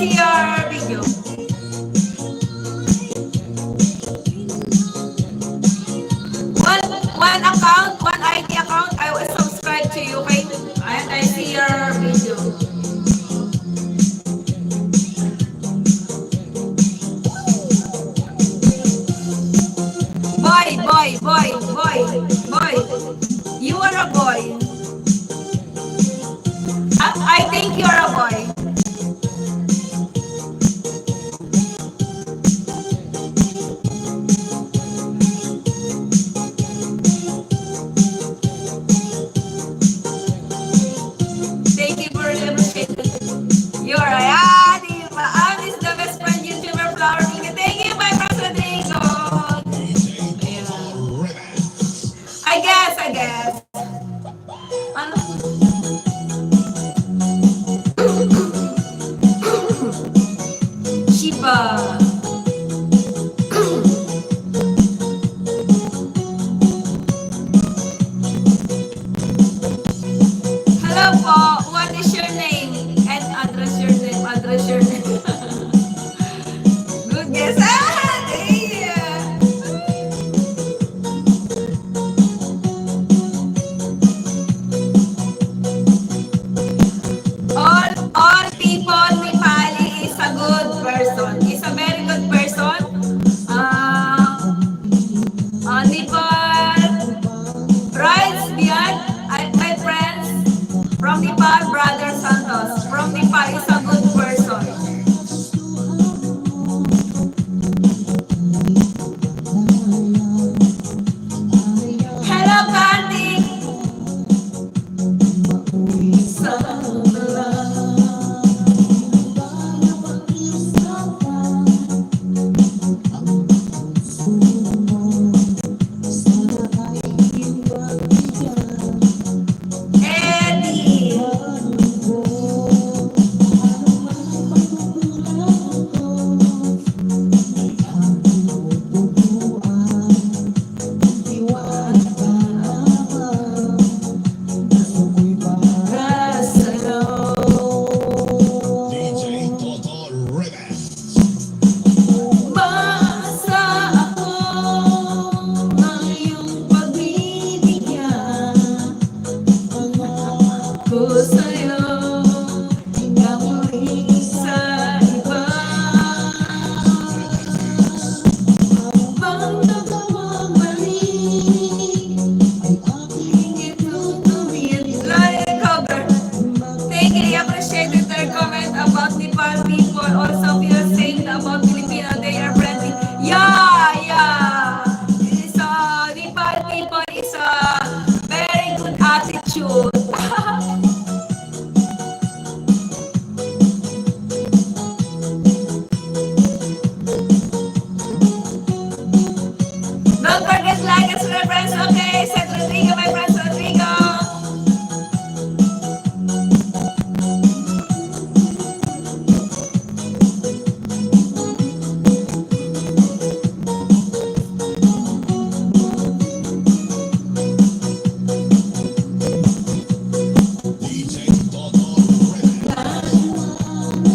see your video. One account, one ID account, I will subscribe to you, okay? And I see your video. Boy. You are a boy. I think you're a boy. Thank you for appreciating. You're a I'm is the best friend YouTuber Flower King. Thank you, my friend Rodrigo. I guess. Ano? Shiba. Hello po. What is your name? And address your name.